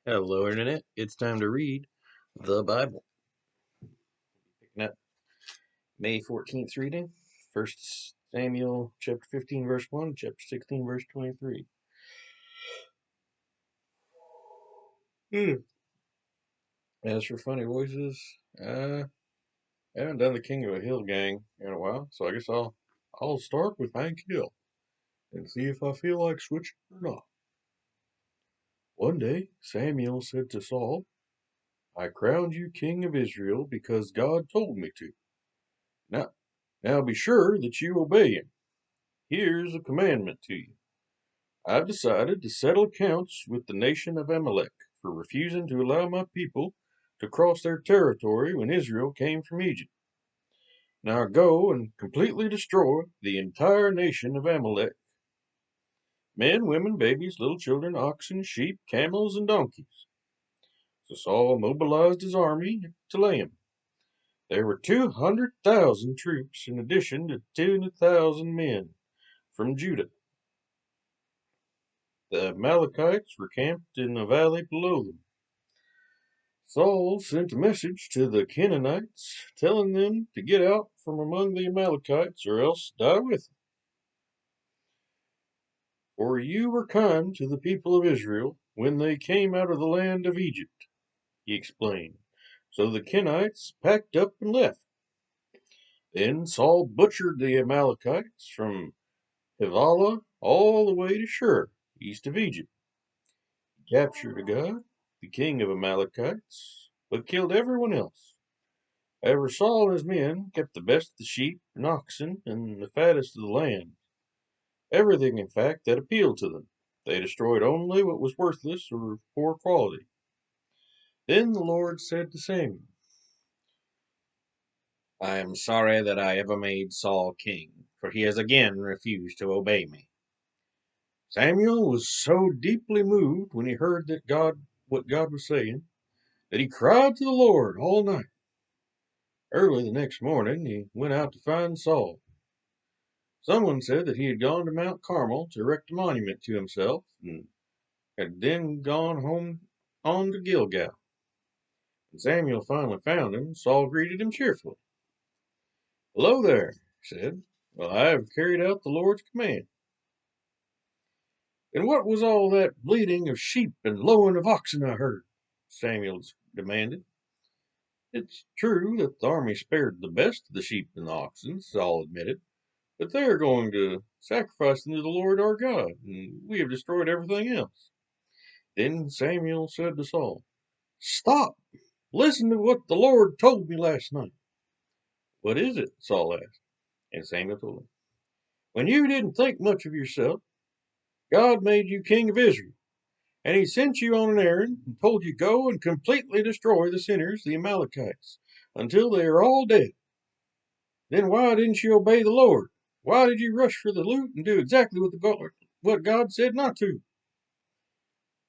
Hello, Internet. It's time to read the Bible. Picking up May 14th reading, 1 Samuel chapter 15, verse 1, chapter 16, verse 23. As for funny voices, I haven't done the King of a Hill gang in a while, so I guess I'll start with Hank Hill and see if I feel like switching or not. One day, Samuel said to Saul, "I crowned you king of Israel because God told me to. Now, now be sure that you obey him. Here's a commandment to you. I've decided to settle accounts with the nation of Amalek for refusing to allow my people to cross their territory when Israel came from Egypt. Now go and completely destroy the entire nation of Amalek, men, women, babies, little children, oxen, sheep, camels, and donkeys." So Saul mobilized his army at Telaim. There were 200,000 troops in addition to 2,000 men from Judah. The Amalekites were camped in the valley below them. Saul sent a message to the Canaanites, telling them to get out from among the Amalekites or else die with them. "For you were kind to the people of Israel when they came out of the land of Egypt," he explained. So the Kenites packed up and left. Then Saul butchered the Amalekites from Havilah all the way to Shur, east of Egypt. He captured Agag, the king of Amalekites, but killed everyone else. However, Saul and his men kept the best of the sheep and oxen and the fattest of the land. Everything, in fact, that appealed to them. They destroyed only what was worthless or of poor quality. Then the Lord said to Samuel, "I am sorry that I ever made Saul king, for he has again refused to obey me." Samuel was so deeply moved when he heard what God was saying that he cried to the Lord all night. Early the next morning he went out to find Saul. Someone said that he had gone to Mount Carmel to erect a monument to himself, and had then gone home on to Gilgal. When Samuel finally found him, Saul greeted him cheerfully. "Hello there," he said. "Well, I have carried out the Lord's command." "And what was all that bleating of sheep and lowing of oxen I heard?" Samuel demanded. "It's true that the army spared the best of the sheep and the oxen," Saul admitted, "but they are going to sacrifice them to the Lord our God, and we have destroyed everything else." Then Samuel said to Saul, "Stop! Listen to what the Lord told me last night." "What is it?" Saul asked. And Samuel told him, "When you didn't think much of yourself, God made you king of Israel, and he sent you on an errand and told you go and completely destroy the sinners, the Amalekites, until they are all dead. Then why didn't you obey the Lord? Why did you rush for the loot and do exactly what God said not to?"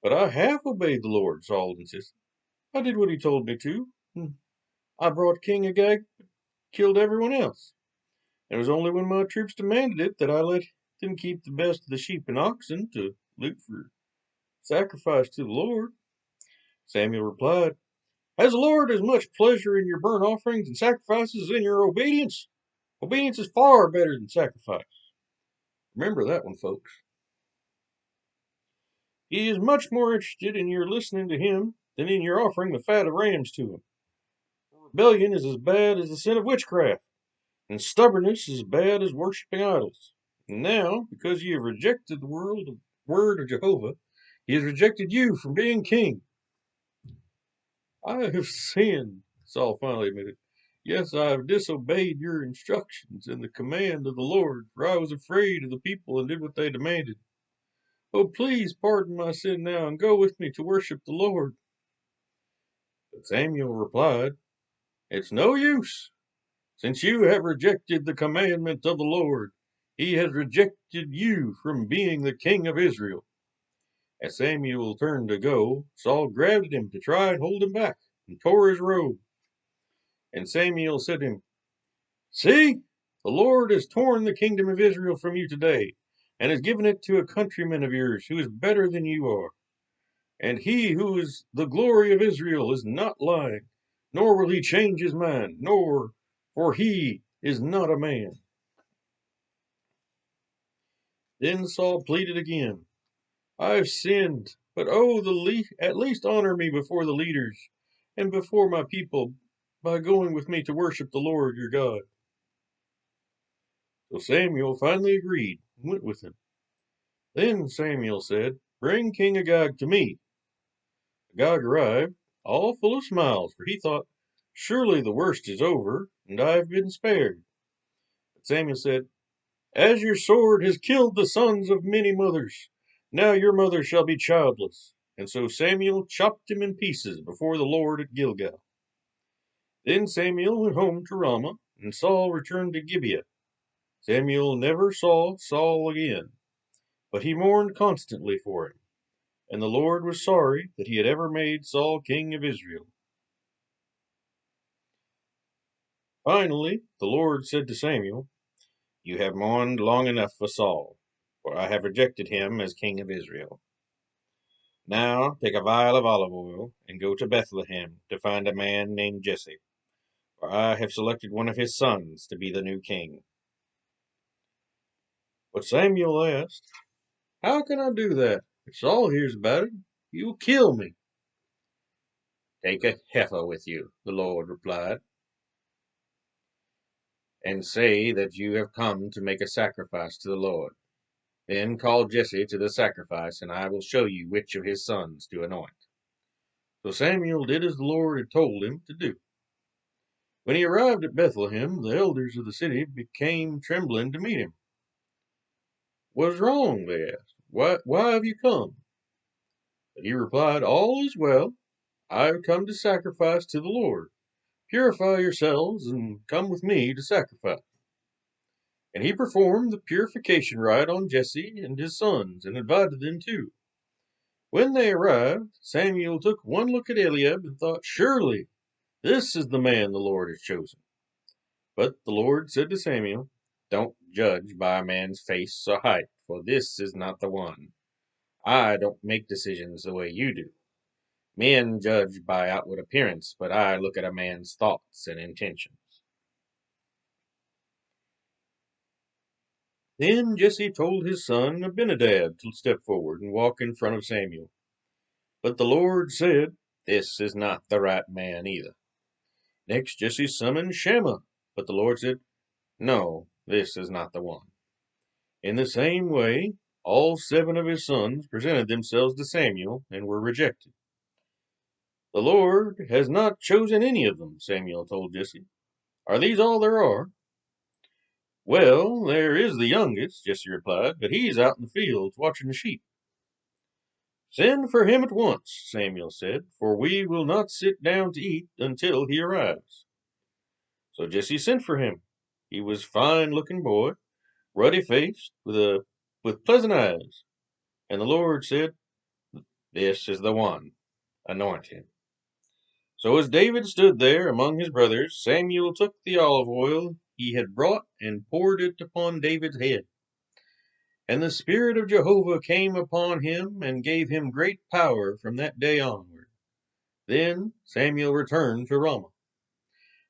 "But I have obeyed the Lord," Saul insisted. "I did what he told me to. I brought King Agag, killed everyone else. It was only when my troops demanded it that I let them keep the best of the sheep and oxen to loot for sacrifice to the Lord." Samuel replied, "Has the Lord as much pleasure in your burnt offerings and sacrifices as in your obedience? Obedience is far better than sacrifice. Remember that one, folks. He is much more interested in your listening to him than in your offering the fat of rams to him. Rebellion is as bad as the sin of witchcraft, and stubbornness is as bad as worshiping idols. And now, because you have rejected the word of Jehovah, he has rejected you from being king." "I have sinned," Saul finally admitted. "Yes, I have disobeyed your instructions and the command of the Lord, for I was afraid of the people and did what they demanded. Oh, please pardon my sin now and go with me to worship the Lord." But Samuel replied, "It's no use. Since you have rejected the commandment of the Lord, he has rejected you from being the king of Israel." As Samuel turned to go, Saul grabbed him to try and hold him back and tore his robe. And Samuel said to him, "See, the Lord has torn the kingdom of Israel from you today, and has given it to a countryman of yours who is better than you are." and he who is the glory of Israel is not lying, nor will he change his mind, for he is not a man. Then Saul pleaded again, I've sinned, but at least honor me before the leaders and before my people by going with me to worship the Lord your God. So Samuel finally agreed and went with him. Then Samuel said, Bring King Agag to me. Agag arrived, all full of smiles, for he thought, Surely the worst is over, and I have been spared. But Samuel said, As your sword has killed the sons of many mothers, now your mother shall be childless. And so Samuel chopped him in pieces before the Lord at Gilgal. Then Samuel went home to Ramah, and Saul returned to Gibeah. Samuel never saw Saul again, but he mourned constantly for him. And the Lord was sorry that he had ever made Saul king of Israel. Finally, the Lord said to Samuel, You have mourned long enough for Saul, for I have rejected him as king of Israel. Now take a vial of olive oil and go to Bethlehem to find a man named Jesse, for I have selected one of his sons to be the new king. But Samuel asked, How can I do that? If Saul hears about it, he will kill me. Take a heifer with you, the Lord replied, and say that you have come to make a sacrifice to the Lord. Then call Jesse to the sacrifice, and I will show you which of his sons to anoint. So Samuel did as the Lord had told him to do. When he arrived at Bethlehem, the elders of the city became trembling to meet him. What is wrong? They asked. Why have you come? But he replied, All is well. I have come to sacrifice to the Lord. Purify yourselves and come with me to sacrifice. And he performed the purification rite on Jesse and his sons, and invited them too. When they arrived, Samuel took one look at Eliab and thought, Surely this is the man the Lord has chosen. But the Lord said to Samuel, Don't judge by a man's face or height, for this is not the one. I don't make decisions the way you do. Men judge by outward appearance, but I look at a man's thoughts and intentions. Then Jesse told his son Abinadab to step forward and walk in front of Samuel. But the Lord said, This is not the right man either. Next Jesse summoned Shammah, but the Lord said, No, this is not the one. In the same way, all 7 of his sons presented themselves to Samuel and were rejected. The Lord has not chosen any of them, Samuel told Jesse. Are these all there are? Well, there is the youngest, Jesse replied, but he's out in the fields watching the sheep. Send for him at once, Samuel said, for we will not sit down to eat until he arrives. So Jesse sent for him. He was a fine-looking boy, ruddy-faced, with pleasant eyes. And the Lord said, This is the one. Anoint him. So as David stood there among his brothers, Samuel took the olive oil he had brought and poured it upon David's head. And the Spirit of Jehovah came upon him and gave him great power from that day onward. Then Samuel returned to Ramah.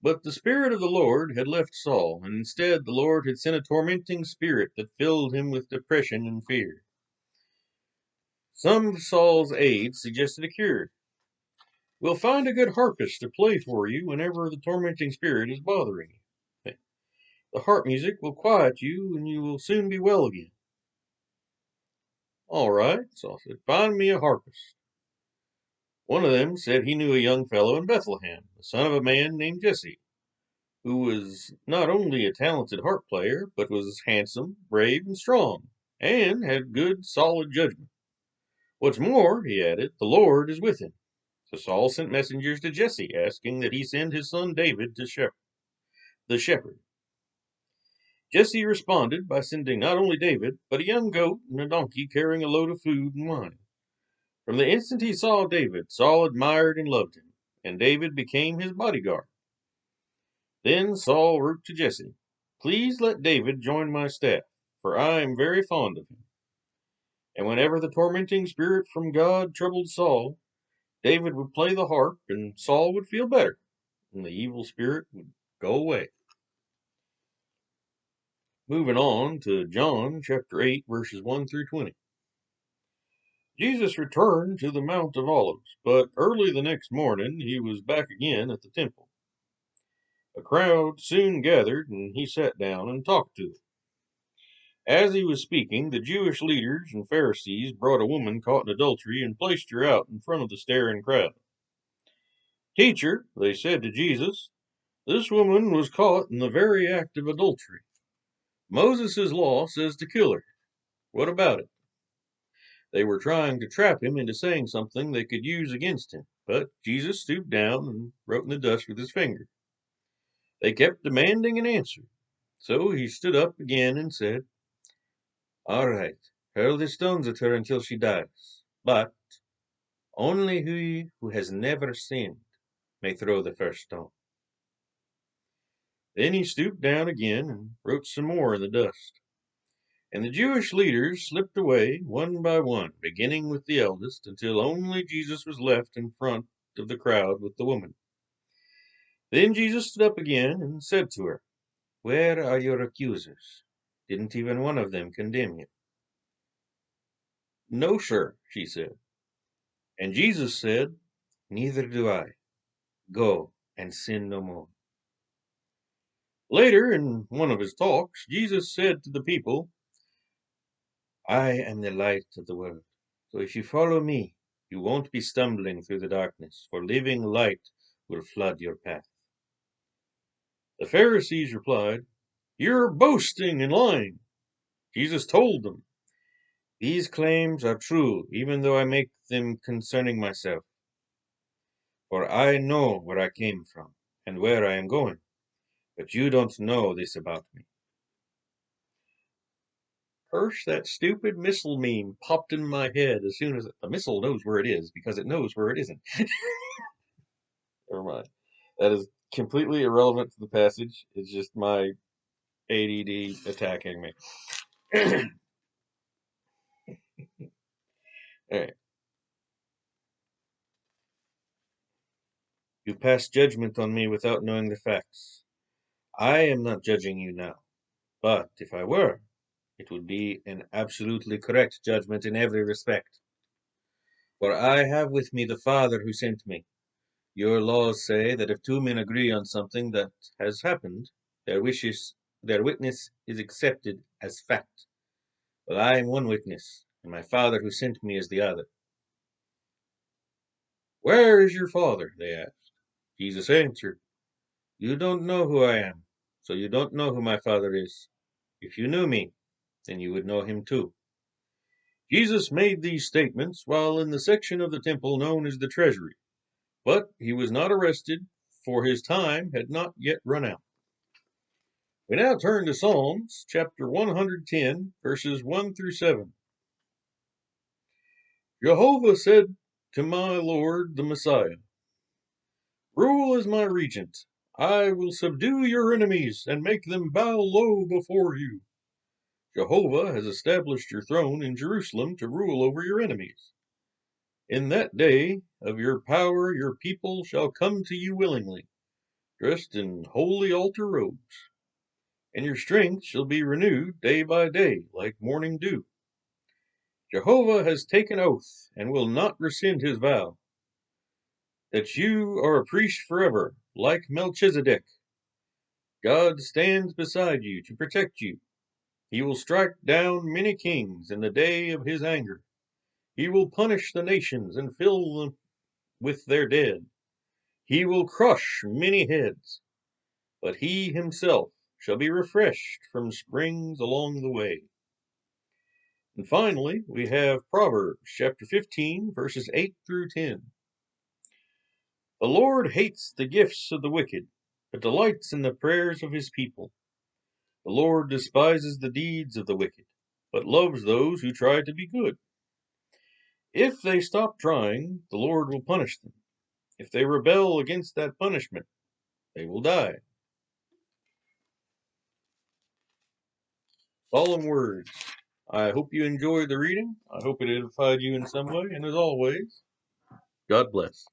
But the Spirit of the Lord had left Saul, and instead the Lord had sent a tormenting spirit that filled him with depression and fear. Some of Saul's aides suggested a cure. We'll find a good harpist to play for you whenever the tormenting spirit is bothering you. The harp music will quiet you, and you will soon be well again. All right, Saul said, find me a harpist. One of them said he knew a young fellow in Bethlehem, the son of a man named Jesse, who was not only a talented harp player, but was handsome, brave, and strong, and had good, solid judgment. What's more, he added, the Lord is with him. So Saul sent messengers to Jesse, asking that he send his son David to the shepherd. Jesse responded by sending not only David, but a young goat and a donkey carrying a load of food and wine. From the instant he saw David, Saul admired and loved him, and David became his bodyguard. Then Saul wrote to Jesse, Please let David join my staff, for I am very fond of him. And whenever the tormenting spirit from God troubled Saul, David would play the harp, and Saul would feel better, and the evil spirit would go away. Moving on to John chapter 8, verses 1 through 20. Jesus returned to the Mount of Olives, but early the next morning he was back again at the temple. A crowd soon gathered, and he sat down and talked to them. As he was speaking, the Jewish leaders and Pharisees brought a woman caught in adultery and placed her out in front of the staring crowd. "Teacher," they said to Jesus, "this woman was caught in the very act of adultery. Moses' law says to kill her. What about it?" They were trying to trap him into saying something they could use against him, but Jesus stooped down and wrote in the dust with his finger. They kept demanding an answer, so he stood up again and said, "All right, hurl the stones at her until she dies, but only he who has never sinned may throw the first stone." Then he stooped down again and wrote some more in the dust. And the Jewish leaders slipped away one by one, beginning with the eldest, until only Jesus was left in front of the crowd with the woman. Then Jesus stood up again and said to her, "Where are your accusers? Didn't even one of them condemn you?" "No, sir," she said. And Jesus said, "Neither do I. Go and sin no more." Later, in one of his talks, Jesus said to the people, "I am the light of the world. So if you follow me, you won't be stumbling through the darkness, for living light will flood your path." The Pharisees replied, "You're boasting and lying." Jesus told them, "These claims are true, even though I make them concerning myself. For I know where I came from and where I am going, but you don't know this about me." First, that stupid missile meme popped in my head as soon as the missile knows where it is because it knows where it isn't. Never mind. That is completely irrelevant to the passage. It's just my ADD attacking me. Alright. "You pass judgment on me without knowing the facts. I am not judging you now, but if I were, it would be an absolutely correct judgment in every respect. For I have with me the Father who sent me. Your laws say that if two men agree on something that has happened, their witness is accepted as fact. Well, I am one witness, and my Father who sent me is the other." "Where is your Father?" they asked. Jesus answered, "You don't know who I am, so you don't know who my Father is. If you knew me, then you would know him too." Jesus made these statements while in the section of the temple known as the treasury, but he was not arrested, for his time had not yet run out. We now turn to Psalms chapter 110, verses 1 through 7. Jehovah said to my Lord the Messiah, "Rule as my regent. I will subdue your enemies and make them bow low before you." Jehovah has established your throne in Jerusalem to rule over your enemies. In that day of your power, your people shall come to you willingly, dressed in holy altar robes, and your strength shall be renewed day by day like morning dew. Jehovah has taken oath and will not rescind his vow, that you are a priest forever, like Melchizedek. God stands beside you to protect you. He will strike down many kings in the day of his anger. He will punish the nations and fill them with their dead. He will crush many heads, but he himself shall be refreshed from springs along the way. And finally, we have Proverbs chapter 15, verses 8 through 10. The Lord hates the gifts of the wicked, but delights in the prayers of his people. The Lord despises the deeds of the wicked, but loves those who try to be good. If they stop trying, the Lord will punish them. If they rebel against that punishment, they will die. Solemn words. I hope you enjoyed the reading. I hope it edified you in some way. And as always, God bless.